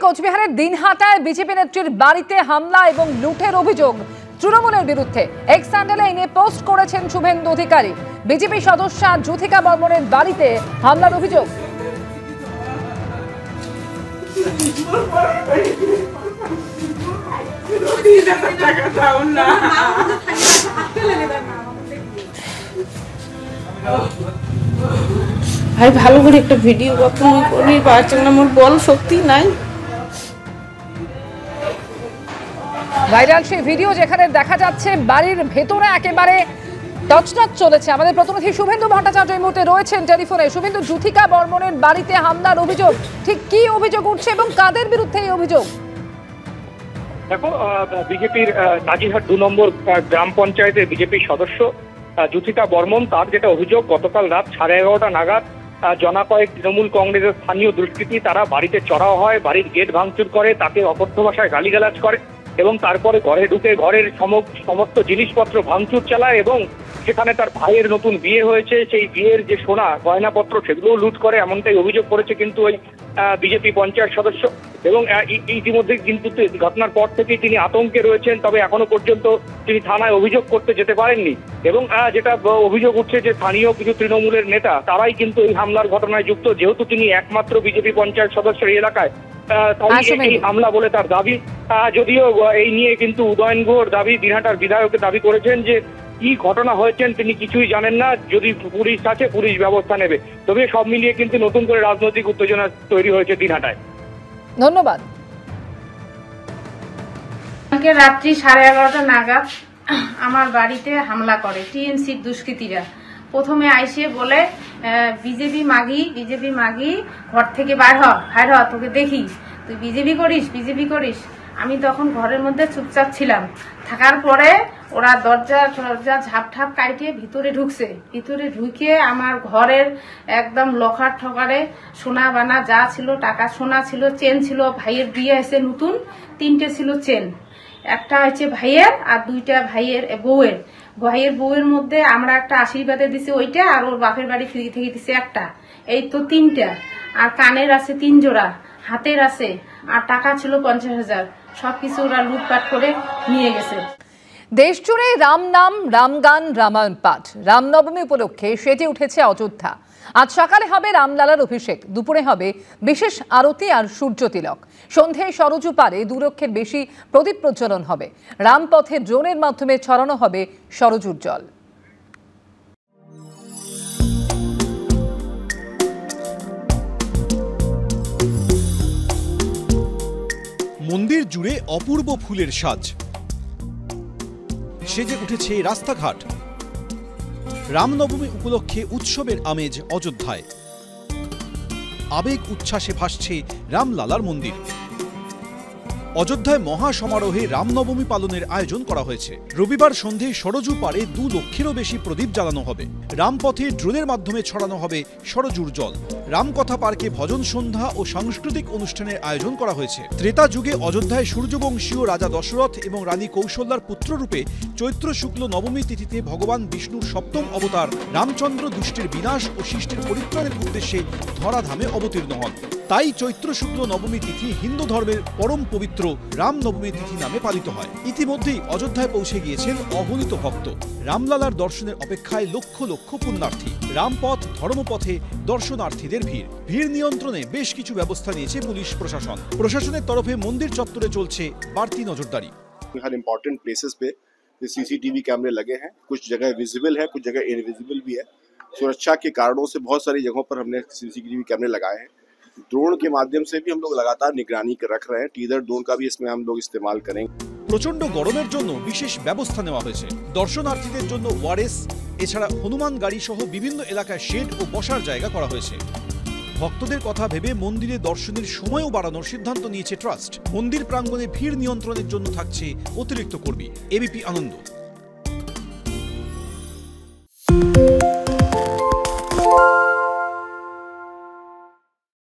কোচবিহারের দিনহাটায় বিজেপি নেত্রীর বাড়িতে হামলা এবং লুটের অভিযোগ তৃণমূলের বিরুদ্ধে। এক্স হ্যান্ডেলে এই নিয়ে পোস্ট করেছেন শুভেন্দু অধিকারী। বিজেপি সদস্যা জ্যোতিকা বর্মনের বাড়িতে হামলার অভিযোগ। ভাই ভালো করে একটা ভিডিও করি পারছেন না, আমার বল শক্তি নাই। ভাইরাল সেই ভিডিও যেখানে দেখা যাচ্ছে বাড়ির ভেতরে একেবারে টচটচ চলেছে। আমাদের প্রতিনিধি শুভেন্দু ভট্টাচার্য এই মুহূর্তে রয়েছেন টেলিফোনে। শুভেন্দু, জ্যোতিকা বর্মনের বাড়িতে হামলার অভিযোগ, ঠিক কি অভিযোগ উঠছে এবং কাদের বিরুদ্ধে এই অভিযোগ? দেখো, বিজেপির নাজিরহাট 2 নম্বর গ্রাম পঞ্চায়েতের বিজেপির সদস্য জ্যোতিকা বর্মন, তার যেটা অভিযোগ, গতকাল রাত 11:30 নাগাদ জনা কয়েক তৃণমূল কংগ্রেসের স্থানীয় দুষ্কৃতী তারা বাড়িতে চড়াও হয়, বাড়ির গেট ভাঙচুর করে, তাকে অকথ্য ভাষায় গালিগালাজ করে এবং তারপরে ঘরে ঢুকে ঘরের সমস্ত জিনিসপত্র ভাঙচুর চালায় এবং সেখানে তার ভাইয়ের নতুন বিয়ে হয়েছে, সেই বিয়ের যে সোনা গয়নাপত্র সেগুলোও লুট করে, এমনটাই অভিযোগ করেছে কিন্তু ওই বিজেপি পঞ্চায়েত সদস্য। এবং ইতিমধ্যে কিন্তু ঘটনার পর থেকেই তিনি আতঙ্কে রয়েছেন, তবে এখনো পর্যন্ত তিনি থানায় অভিযোগ করতে যেতে পারেননি। এবং যেটা অভিযোগ উঠছে যে স্থানীয় কিছু তৃণমূলের নেতা তারাই কিন্তু এই হামলার ঘটনায় যুক্ত, যেহেতু তিনি একমাত্র বিজেপি পঞ্চায়েত সদস্যের এই এলাকায়, এই হামলা বলে তার দাবি। যদিও এই নিয়ে কিন্তু উদয়ন গুহর দাবি, দিনহাটার বিধায়কের দাবি করেছেন যে কি ঘটনা হয়েছেন তিনি কিছুই জানেন না, যদি পুলিশ আছে পুলিশ ব্যবস্থা নেবে। তবে সব মিলিয়ে কিন্তু নতুন করে রাজনৈতিক উত্তেজনা তৈরি হয়েছে দিনহাটায়। ধন্যবাদ। কালকে রাত্রি 11:30 নাগাদ আমার বাড়িতে হামলা করে টিএমসির দুষ্কৃতীরা। প্রথমে আইসে বলে বিজেপি মাগি ঘর থেকে বাইর হ, তোকে দেখি তুই বিজেপি করিস। আমি তখন ঘরের মধ্যে চুপচাপ ছিলাম। থাকার পরে ওরা দরজা ঝাপঠাপ কাটিয়ে ভিতরে ঢুকে আমার ঘরের একদম লকার ঠকারে সোনা বানা যা ছিল, টাকা সোনা ছিল, চেন ছিল, ভাইয়ের বিয়ে হয়েছে নতুন, 3টে ছিল চেন, একটা হচ্ছে ভাইয়ের আর 2টা ভাইয়ের বউয়ের মধ্যে আমরা একটা আশীর্বাদে দিছি ওইটা, আর ওর বাপের বাড়ি থেকে দিছে একটা, এই তো 3টা। আর কানের আছে 3 জোড়া, হাতের আছে, আর টাকা ছিল 50,000। সবকিছু ওরা লুটপাট করে নিয়ে গেছে। দেশ জুড়ে রাম নাম, রামগান, রামায়ণ পাঠ। রামনবমী উপলক্ষে সেজে উঠেছে অযোধ্যা। আজ সকালে হবে রামলালার অভিষেক, দুপুরে হবে বিশেষ আরতি আর সূর্য তিলক, সন্ধ্যায় সরযূ পারে 2 লক্ষের বেশি প্রদীপ প্রজ্বলন হবে। রামপথে ড্রোনের মাধ্যমে ছড়ানো হবে সরযূর জল। মন্দির জুড়ে অপূর্ব ফুলের সাজ, সেজে উঠেছে রাস্তাঘাট। রামনবমী উপলক্ষে উৎসবের আমেজ অযোধ্যায়। আবেগ উচ্ছ্বাসে ভাসছে রামলালার মন্দির। অযোধ্যায় মহা সমারোহে রামনবমী পালনের আয়োজন করা হয়েছে। রবিবার সন্ধ্যায় সরযূ পারে 2 লক্ষেরও বেশি প্রদীপ জ্বালানো হবে। রামপথে ড্রোনের মাধ্যমে ছড়ানো হবে সরযূর জল। রামকথা পার্কে ভজন সন্ধ্যা ও সাংস্কৃতিক অনুষ্ঠানের আয়োজন করা হয়েছে। ত্রেতা যুগে অযোধ্যায় সূর্যবংশীয় রাজা দশরথ এবং রানী কৌশল্যার পুত্ররূপে চৈত্র শুক্ল নবমী তিথিতে ভগবান বিষ্ণুর 7ম অবতার রামচন্দ্র দুষ্টের বিনাশ ও শিষ্টের পরিত্রাণের উদ্দেশ্যে ধরাধামে অবতীর্ণ হন। তাই চৈত্র শুক্ল নবমী তিথি হিন্দু ধর্মের পরম পবিত্র রামনবমী তিথি নামে পালিত হয়। ইতিমধ্যেই অযোধ্যায় পৌঁছে গিয়েছেন অগণিত ভক্ত। রামলালার দর্শনের অপেক্ষায় লক্ষ লক্ষ পুণ্যার্থী। রামপথ ধর্মপথে দর্শনার্থীদের ভিড় নিয়ন্ত্রণে বেশ কিছু ব্যবস্থা নিয়েছে পুলিশ প্রশাসন। প্রশাসনের তরফে মন্দির চত্বরে চলছে বাড়তি নজরদারি। हर इंपॉर्टेंट प्लेसेस पे सीसीटीवी कैमरे लगे हैं, कुछ जगह विजिबल है, कुछ जगह इनविजिबल भी है। सुरक्षा के कारणों से बहुत सारी जगहों पर हमने सीसीटीवी कैमरे लगाए हैं। ड्रोन के माध्यम से भी हम लोग लगातार निगरानी रख रहे हैं। टीजर ड्रोन का भी इसमें हम लोग इस्तेमाल करेंगे। প্রচন্ড গরমের জন্য বিশেষ ব্যবস্থা নেওয়া হয়েছে। দর্শনার্থীদের জন্য ওয়ারেস, এছাড়া হনুমান গাড়ি সহ বিভিন্ন এলাকায় শেড ও বসার জায়গা করা হয়েছে। ভক্তদের কথা ভেবে মন্দিরে দর্শনের সময়ও বাড়ানোর সিদ্ধান্ত নিয়েছে ট্রাস্ট। মন্দির প্রাঙ্গণে ভিড় নিয়ন্ত্রণের জন্য থাকছে অতিরিক্ত কর্মী। এবিপি আনন্দ।